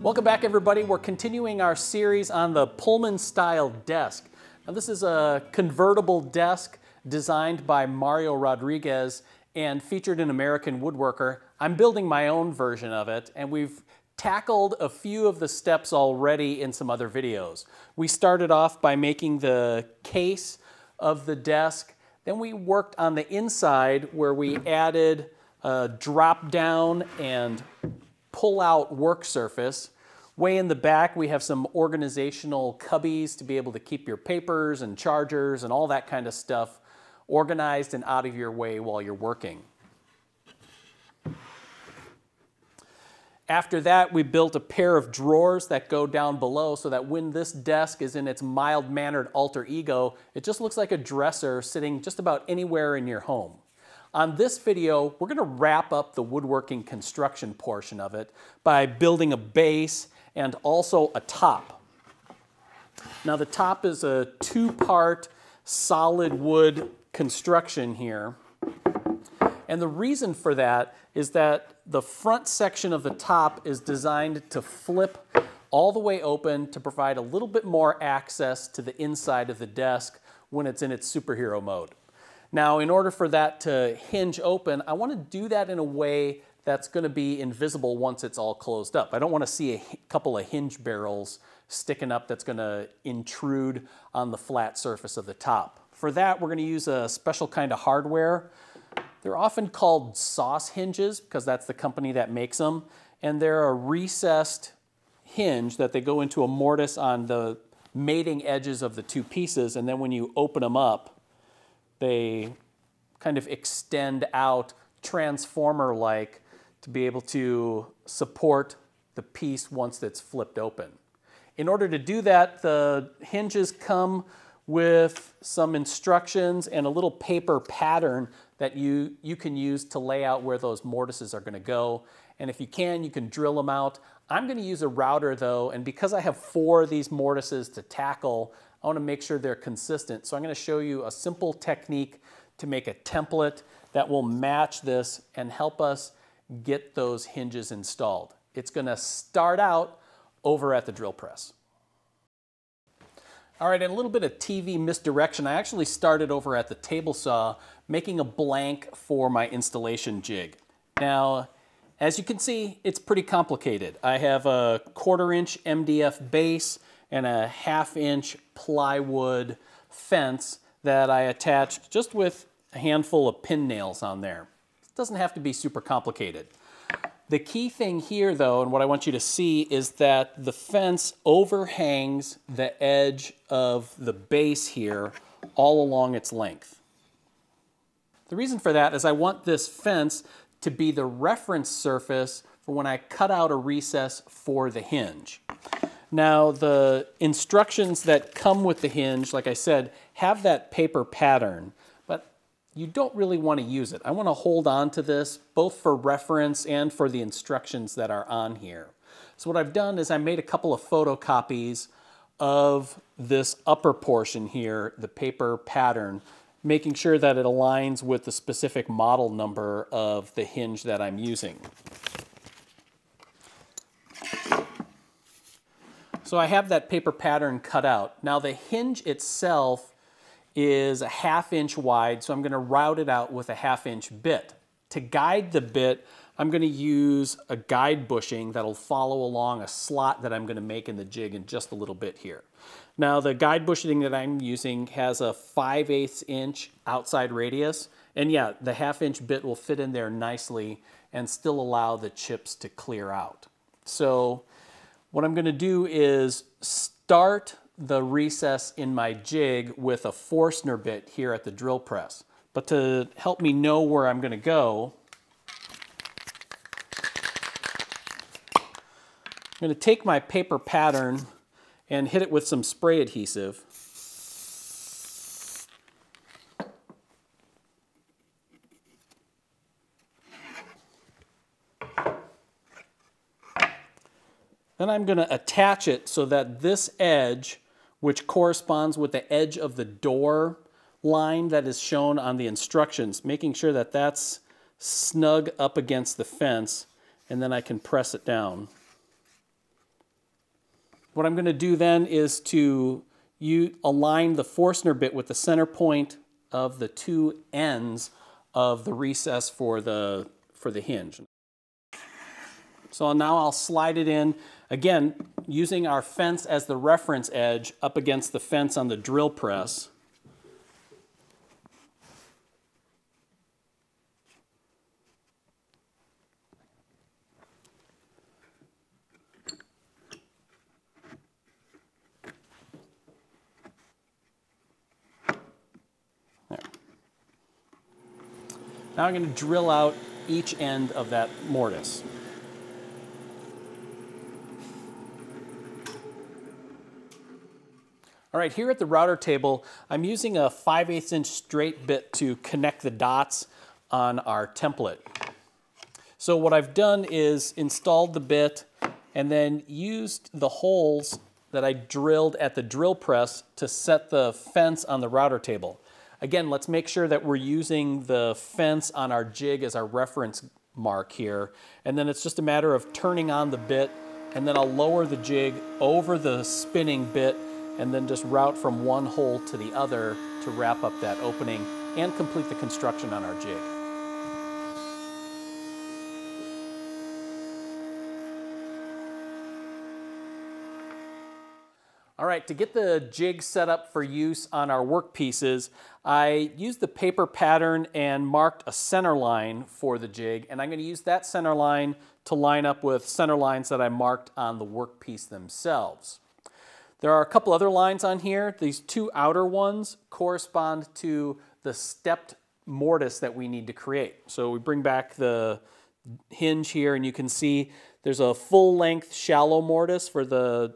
Welcome back, everybody. We're continuing our series on the Pullman-style desk. Now, this is a convertible desk designed by Mario Rodriguez and featured in American Woodworker. I'm building my own version of it, and we've tackled a few of the steps already in some other videos. We started off by making the case of the desk. Then we worked on the inside where we added a drop down and pull out work surface. Way in the back we have some organizational cubbies to be able to keep your papers and chargers and all that kind of stuff organized and out of your way while you're working. After that, we built a pair of drawers that go down below so that when this desk is in its mild-mannered alter ego, it just looks like a dresser sitting just about anywhere in your home. On this video, we're going to wrap up the woodworking construction portion of it by building a base and also a top. Now, the top is a two-part solid wood construction here. And the reason for that is that the front section of the top is designed to flip all the way open to provide a little bit more access to the inside of the desk when it's in its superhero mode. Now, in order for that to hinge open, I want to do that in a way that's going to be invisible once it's all closed up. I don't want to see a couple of hinge barrels sticking up that's going to intrude on the flat surface of the top. For that, we're going to use a special kind of hardware. They're often called sauce hinges because that's the company that makes them. And they're a recessed hinge that they go into a mortise on the mating edges of the two pieces. And then when you open them up, they kind of extend out transformer-like to be able to support the piece once it's flipped open. In order to do that, the hinges come with some instructions and a little paper pattern that you can use to lay out where those mortises are going to go. And if you can drill them out. I'm going to use a router though, and because I have 4 of these mortises to tackle, I want to make sure they're consistent. So I'm going to show you a simple technique to make a template that will match this and help us get those hinges installed. It's going to start out over at the drill press. All right, and a little bit of TV misdirection. I actually started over at the table saw making a blank for my installation jig. Now, as you can see, it's pretty complicated. I have a 1/4-inch MDF base and a 1/2-inch plywood fence that I attached just with a handful of pin nails on there. It doesn't have to be super complicated. The key thing here though, and what I want you to see, is that the fence overhangs the edge of the base here all along its length. The reason for that is I want this fence to be the reference surface for when I cut out a recess for the hinge. Now, the instructions that come with the hinge, like I said, have that paper pattern, but you don't really want to use it. I want to hold on to this both for reference and for the instructions that are on here. So what I've done is I made a couple of photocopies of this upper portion here, the paper pattern, making sure that it aligns with the specific model number of the hinge that I'm using. So I have that paper pattern cut out. Now the hinge itself is a 1/2-inch wide, so I'm going to route it out with a 1/2-inch bit. To guide the bit, I'm going to use a guide bushing that'll follow along a slot that I'm going to make in the jig in just a little bit here. Now the guide bushing that I'm using has a 5/8 inch outside radius, and yeah, the 1/2-inch bit will fit in there nicely and still allow the chips to clear out. So what I'm going to do is start the recess in my jig with a Forstner bit here at the drill press. But to help me know where I'm going to go, I'm going to take my paper pattern and hit it with some spray adhesive. Then I'm going to attach it so that this edge, which corresponds with the edge of the door line that is shown on the instructions, making sure that that's snug up against the fence, and then I can press it down. What I'm going to do then is to align the Forstner bit with the center point of the two ends of the recess for the hinge. So now I'll slide it in, again, using our fence as the reference edge up against the fence on the drill press. There. Now I'm going to drill out each end of that mortise. All right, here at the router table, I'm using a 5/8 inch straight bit to connect the dots on our template. So what I've done is installed the bit and then used the holes that I drilled at the drill press to set the fence on the router table. Again, let's make sure that we're using the fence on our jig as our reference mark here. And then it's just a matter of turning on the bit, and then I'll lower the jig over the spinning bit and then just route from one hole to the other to wrap up that opening and complete the construction on our jig. All right, to get the jig set up for use on our work pieces, I used the paper pattern and marked a center line for the jig, and I'm going to use that center line to line up with center lines that I marked on the workpiece themselves. There are a couple other lines on here. These two outer ones correspond to the stepped mortise that we need to create. So we bring back the hinge here, and you can see there's a full-length shallow mortise for the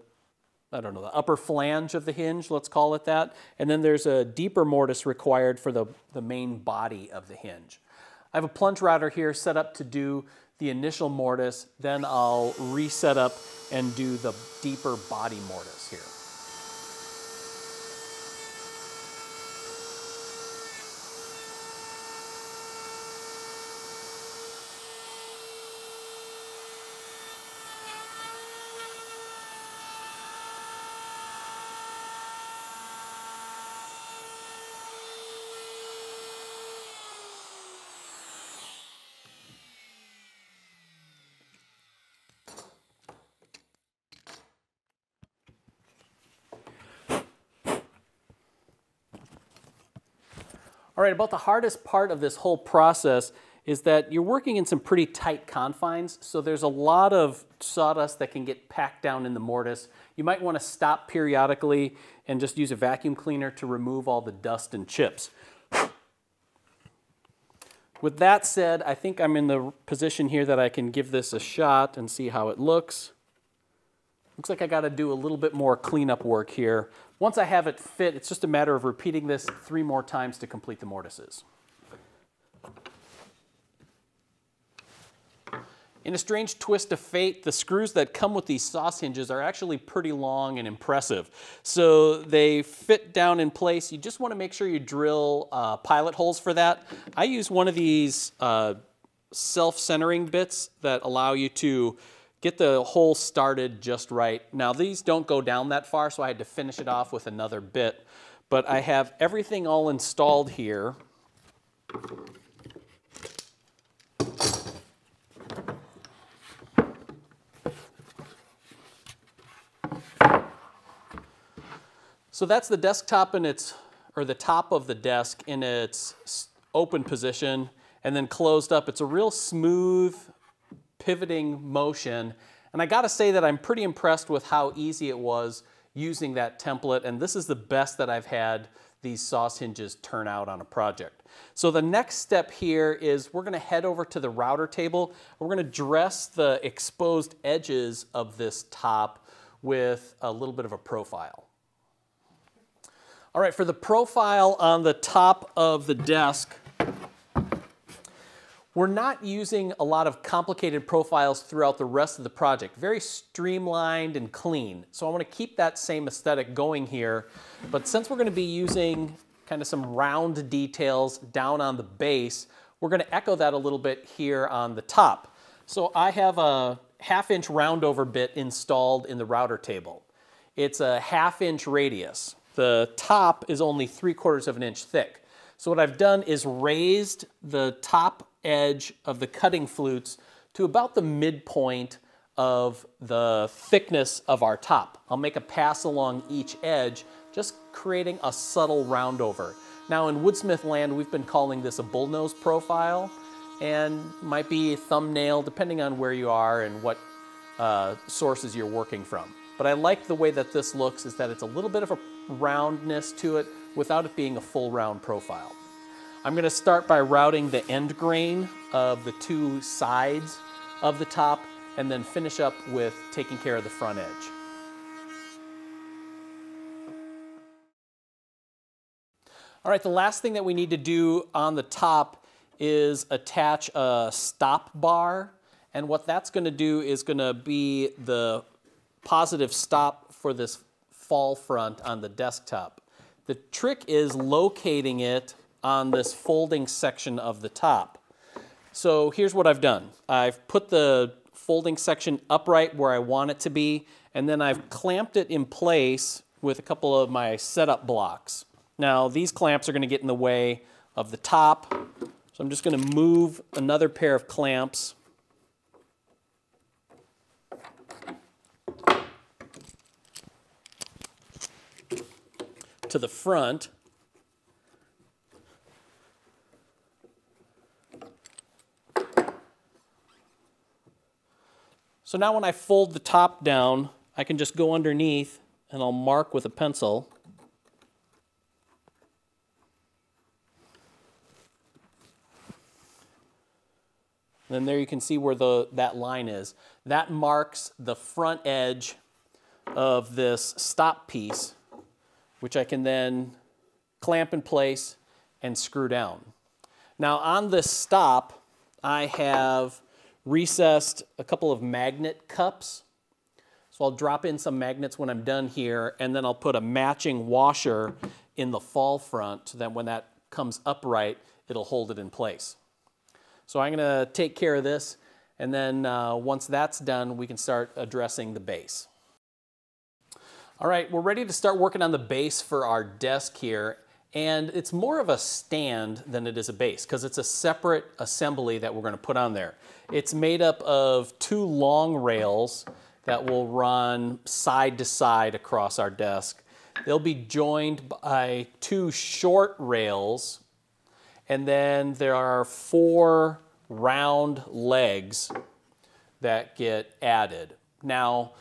upper flange of the hinge, let's call it that. And then there's a deeper mortise required for the main body of the hinge. I have a plunge router here set up to do the initial mortise, then I'll reset up and do the deeper body mortise here. All right, about the hardest part of this whole process is that you're working in some pretty tight confines, so there's a lot of sawdust that can get packed down in the mortise. You might want to stop periodically and just use a vacuum cleaner to remove all the dust and chips. With that said, I think I'm in the position here that I can give this a shot and see how it looks. Looks like I got to do a little bit more cleanup work here. Once I have it fit, it's just a matter of repeating this 3 more times to complete the mortises. In a strange twist of fate, the screws that come with these sauce hinges are actually pretty long and impressive. So they fit down in place. You just want to make sure you drill pilot holes for that. I use one of these self-centering bits that allow you to get the hole started just right. Now these don't go down that far, so I had to finish it off with another bit. But I have everything all installed here. So that's the desktop in the top of the desk in its open position and then closed up. It's a real smooth pivoting motion, and I gotta say that I'm pretty impressed with how easy it was using that template, and this is the best that I've had these sauce hinges turn out on a project. So the next step here is we're gonna head over to the router table. We're gonna dress the exposed edges of this top with a little bit of a profile. All right, for the profile on the top of the desk, we're not using a lot of complicated profiles throughout the rest of the project. Very streamlined and clean. So I want to keep that same aesthetic going here. But since we're going to be using kind of some round details down on the base, we're going to echo that a little bit here on the top. So I have a 1/2 inch roundover bit installed in the router table. it's a 1/2 inch radius. The top is only 3/4 of an inch thick. So what I've done is raised the top edge of the cutting flutes to about the midpoint of the thickness of our top. I'll make a pass along each edge, just creating a subtle roundover. Now in woodsmith land, we've been calling this a bullnose profile, and might be a thumbnail depending on where you are and what sources you're working from. But I like the way that this looks, is that it's a little bit of a roundness to it without it being a full round profile. I'm going to start by routing the end grain of the 2 sides of the top, and then finish up with taking care of the front edge. All right, the last thing that we need to do on the top is attach a stop bar, and what that's going to do is going to be the positive stop for this fall front on the desktop. The trick is locating it on this folding section of the top. So here's what I've done. I've put the folding section upright where I want it to be, and then I've clamped it in place with a couple of my setup blocks. Now these clamps are going to get in the way of the top, so I'm just going to move another pair of clamps to the front. So now when I fold the top down, I can just go underneath and I'll mark with a pencil. And then there you can see where that line is. That marks the front edge of this stop piece, which I can then clamp in place and screw down. Now on this stop, I have recessed a couple of magnet cups. So I'll drop in some magnets when I'm done here, and then I'll put a matching washer in the fall front so that when that comes upright, it'll hold it in place. So I'm going to take care of this, and then once that's done, we can start addressing the base. All right, we're ready to start working on the base for our desk here, and it's more of a stand than it is a base because it's a separate assembly that we're going to put on there. It's made up of 2 long rails that will run side to side across our desk. They'll be joined by 2 short rails, and then there are 4 round legs that get added. Now,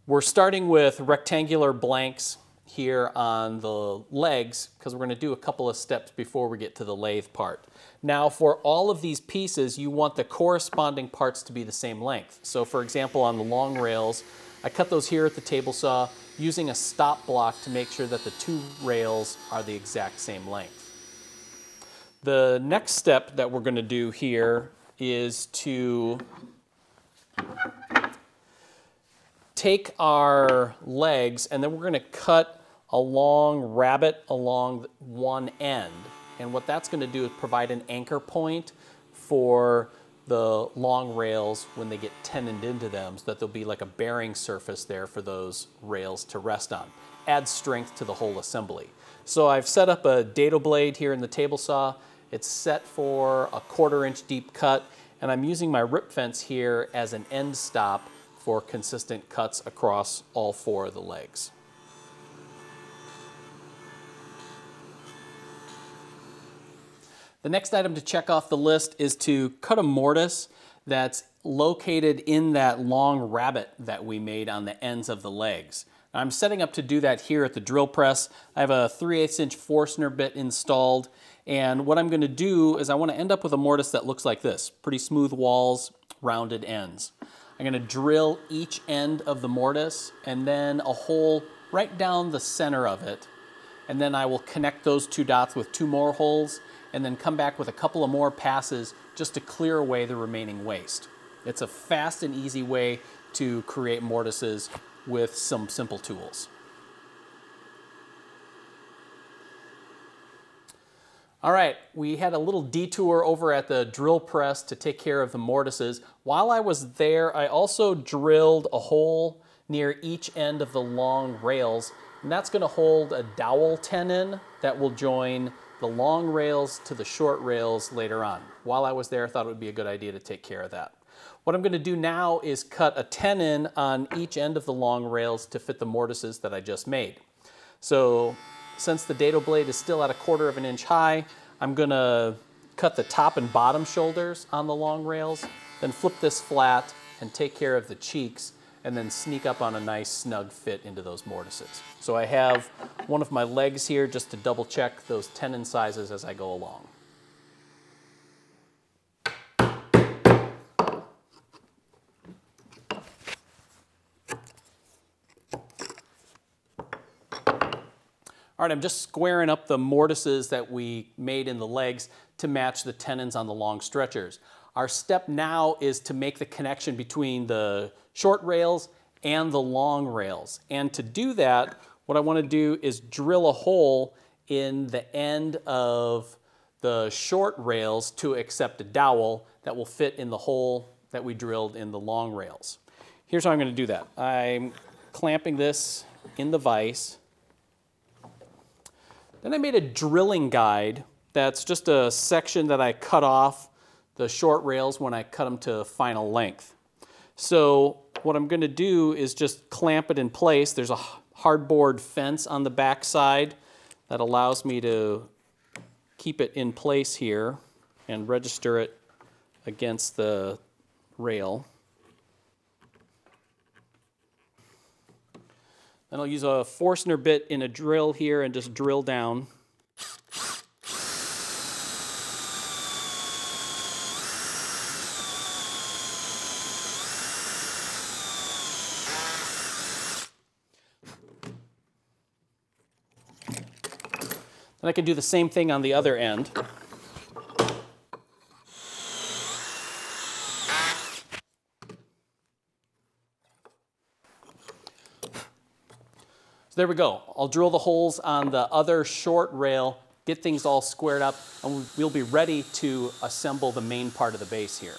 we're starting with rectangular blanks here on the legs because we're going to do a couple of steps before we get to the lathe part. Now, for all of these pieces, you want the corresponding parts to be the same length. So for example, on the long rails, I cut those here at the table saw using a stop block to make sure that the 2 rails are the exact same length. The next step that we're going to do here is to take our legs, and then we're going to cut a long rabbet along one end. And what that's going to do is provide an anchor point for the long rails when they get tenoned into them, so that there'll be like a bearing surface there for those rails to rest on. Adds strength to the whole assembly. So I've set up a dado blade here in the table saw. It's set for a 1/4 inch deep cut, and I'm using my rip fence here as an end stop for consistent cuts across all 4 of the legs. The next item to check off the list is to cut a mortise that's located in that long rabbet that we made on the ends of the legs. Now, I'm setting up to do that here at the drill press. I have a 3/8 inch Forstner bit installed, and what I'm going to do is I want to end up with a mortise that looks like this. Pretty smooth walls, rounded ends. I'm going to drill each end of the mortise and then a hole right down the center of it, and then I will connect those 2 dots with 2 more holes and then come back with a couple of more passes just to clear away the remaining waste. It's a fast and easy way to create mortises with some simple tools. All right, we had a little detour over at the drill press to take care of the mortises. While I was there, I also drilled a hole near each end of the long rails, and that's going to hold a dowel tenon that will join the long rails to the short rails later on. While I was there, I thought it would be a good idea to take care of that. What I'm going to do now is cut a tenon on each end of the long rails to fit the mortises that I just made. So since the dado blade is still at 1/4 of an inch high, I'm going to cut the top and bottom shoulders on the long rails, then flip this flat and take care of the cheeks, and then sneak up on a nice snug fit into those mortises. So I have one of my legs here just to double check those tenon sizes as I go along. All right, I'm just squaring up the mortises that we made in the legs to match the tenons on the long stretchers. Our step now is to make the connection between the short rails and the long rails. And to do that, what I want to do is drill a hole in the end of the short rails to accept a dowel that will fit in the hole that we drilled in the long rails. Here's how I'm going to do that. I'm clamping this in the vise. Then I made a drilling guide that's just a section that I cut off the short rails when I cut them to final length. So what I'm going to do is just clamp it in place. There's a hardboard fence on the back side that allows me to keep it in place here and register it against the rail. Then I'll use a Forstner bit in a drill here and just drill down. And I can do the same thing on the other end. There we go. I'll drill the holes on the other short rail, get things all squared up, and we'll be ready to assemble the main part of the base here.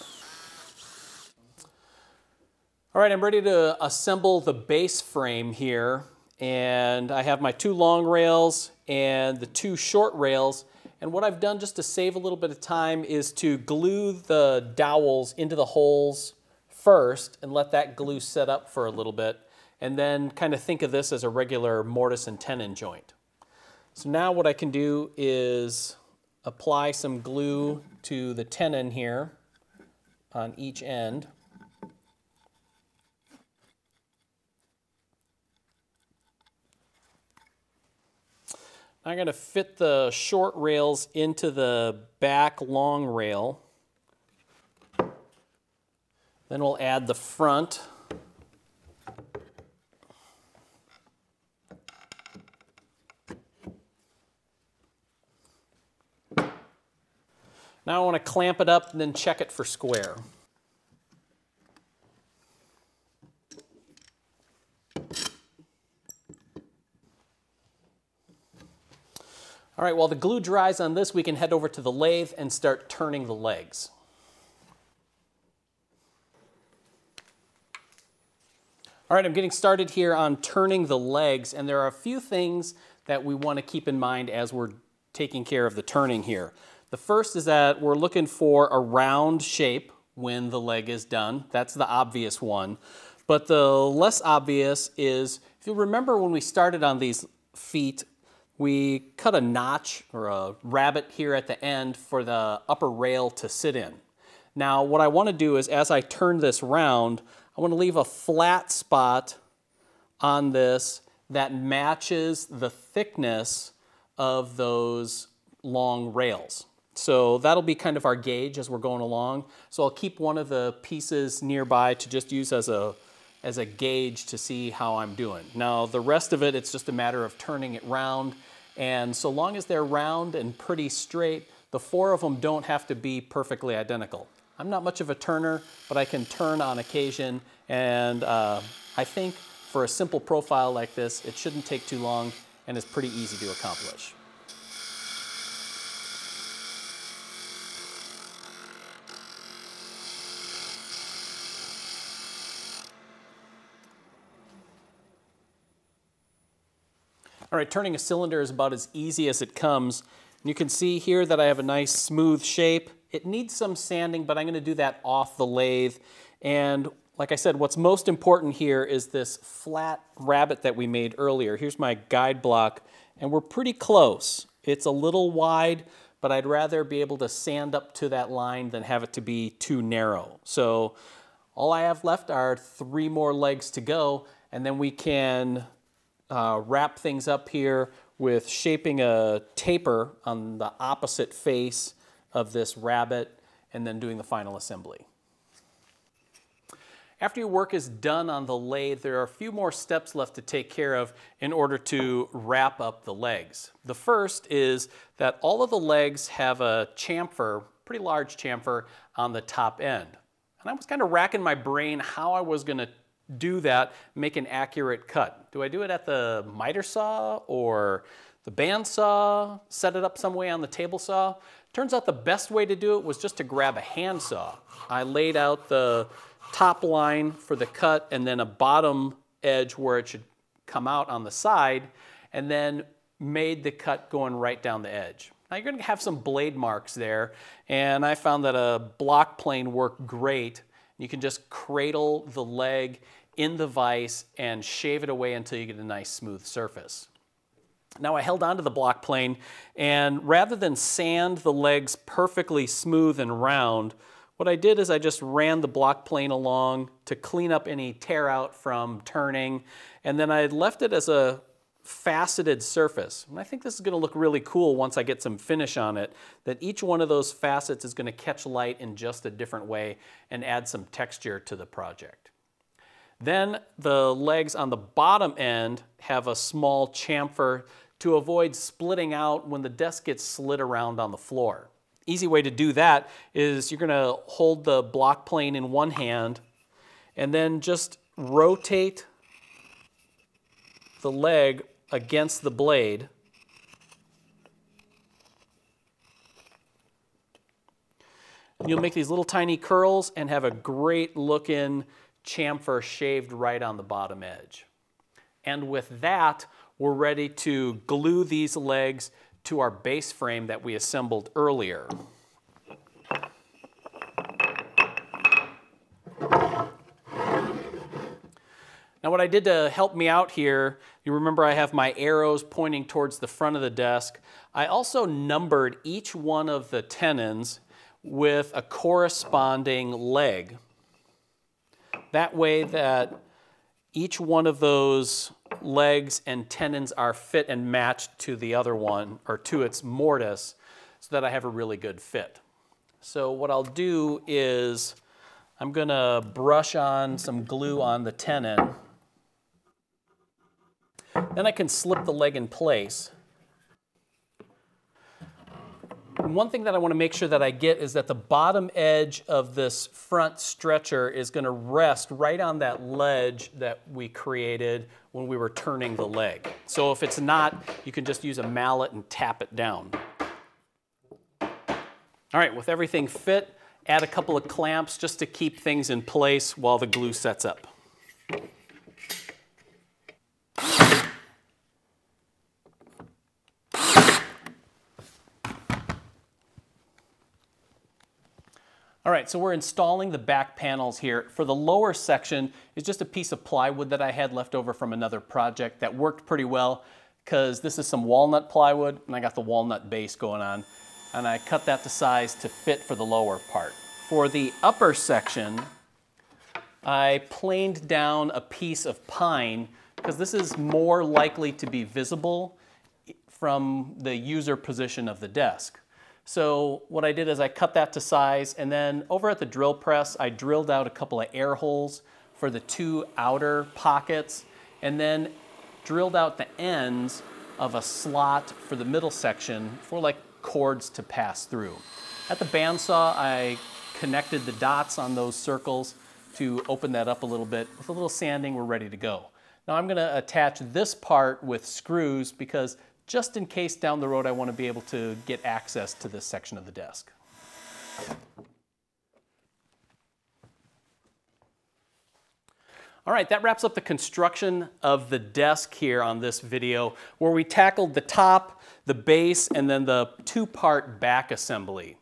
All right, I'm ready to assemble the base frame here, and I have my 2 long rails and the 2 short rails, and what I've done just to save a little bit of time is to glue the dowels into the holes first and let that glue set up for a little bit, and then kind of think of this as a regular mortise and tenon joint. So now what I can do is apply some glue to the tenon here on each end. I'm going to fit the short rails into the back long rail. Then we'll add the front. Now I want to clamp it up and then check it for square. All right, while the glue dries on this, we can head over to the lathe and start turning the legs. All right, I'm getting started here on turning the legs, and there are a few things that we want to keep in mind as we're taking care of the turning here. The first is that we're looking for a round shape when the leg is done. That's the obvious one. But the less obvious is, if you remember when we started on these feet, we cut a notch or a rabbet here at the end for the upper rail to sit in. Now what I want to do is, as I turn this round, I want to leave a flat spot on this that matches the thickness of those long rails. So that'll be kind of our gauge as we're going along. So I'll keep one of the pieces nearby to just use as a gauge to see how I'm doing. Now the rest of it, it's just a matter of turning it round, and so long as they're round and pretty straight, the 4 of them don't have to be perfectly identical. I'm not much of a turner, but I can turn on occasion, and I think for a simple profile like this, it shouldn't take too long and is pretty easy to accomplish. All right, turning a cylinder is about as easy as it comes. And you can see here that I have a nice smooth shape. It needs some sanding, but I'm going to do that off the lathe. And like I said, what's most important here is this flat rabbet that we made earlier. Here's my guide block, and we're pretty close. It's a little wide, but I'd rather be able to sand up to that line than have it to be too narrow. So all I have left are 3 more legs to go, and then we can wrap things up here with shaping a taper on the opposite face of this rabbet and then doing the final assembly. After your work is done on the lathe, there are a few more steps left to take care of in order to wrap up the legs. The first is that all of the legs have a chamfer, pretty large chamfer, on the top end. And I was kind of racking my brain how I was going to do that, make an accurate cut. Do I do it at the miter saw or the band saw, set it up some way on the table saw? Turns out the best way to do it was just to grab a hand saw. I laid out the top line for the cut and then a bottom edge where it should come out on the side, and then made the cut going right down the edge. Now you're going to have some blade marks there, and I found that a block plane worked great. You can just cradle the leg in the vise and shave it away until you get a nice smooth surface. Now I held onto the block plane, and rather than sand the legs perfectly smooth and round, what I did is I just ran the block plane along to clean up any tear out from turning, and then I left it as a faceted surface. And I think this is going to look really cool once I get some finish on it, that each one of those facets is going to catch light in just a different way and add some texture to the project. Then the legs on the bottom end have a small chamfer to avoid splitting out when the desk gets slid around on the floor. Easy way to do that is you're going to hold the block plane in one hand and then just rotate the leg against the blade. And you'll make these little tiny curls and have a great looking chamfer shaved right on the bottom edge. And with that, we're ready to glue these legs to our base frame that we assembled earlier. Now what I did to help me out here, you remember I have my arrows pointing towards the front of the desk. I also numbered each one of the tenons with a corresponding leg. That way that each one of those legs and tenons are fit and matched to the other one, or to its mortise, so that I have a really good fit. So what I'll do is I'm going to brush on some glue on the tenon. Then I can slip the leg in place. And one thing that I want to make sure that I get is that the bottom edge of this front stretcher is going to rest right on that ledge that we created when we were turning the leg. So if it's not, you can just use a mallet and tap it down. All right, with everything fit, add a couple of clamps just to keep things in place while the glue sets up. All right, so we're installing the back panels here. For the lower section, it's just a piece of plywood that I had left over from another project that worked pretty well, because this is some walnut plywood, and I got the walnut base going on, and I cut that to size to fit for the lower part. For the upper section, I planed down a piece of pine, because this is more likely to be visible from the user position of the desk. So what I did is I cut that to size, and then over at the drill press, I drilled out a couple of air holes for the 2 outer pockets, and then drilled out the ends of a slot for the middle section for like cords to pass through. At the bandsaw, I connected the dots on those circles to open that up a little bit. With a little sanding, we're ready to go. Now I'm going to attach this part with screws, because just in case down the road I want to be able to get access to this section of the desk. All right, that wraps up the construction of the desk here on this video, where we tackled the top, the base, and then the two-part back assembly.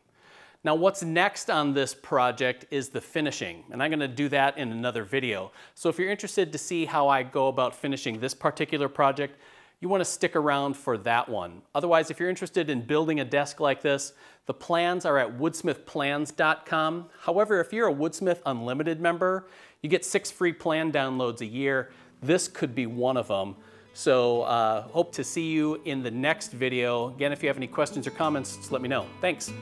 Now what's next on this project is the finishing, and I'm going to do that in another video. So if you're interested to see how I go about finishing this particular project, you want to stick around for that one. Otherwise, if you're interested in building a desk like this, the plans are at woodsmithplans.com. However, if you're a Woodsmith Unlimited member, you get 6 free plan downloads a year. This could be one of them. So hope to see you in the next video. Again, if you have any questions or comments, just let me know. Thanks.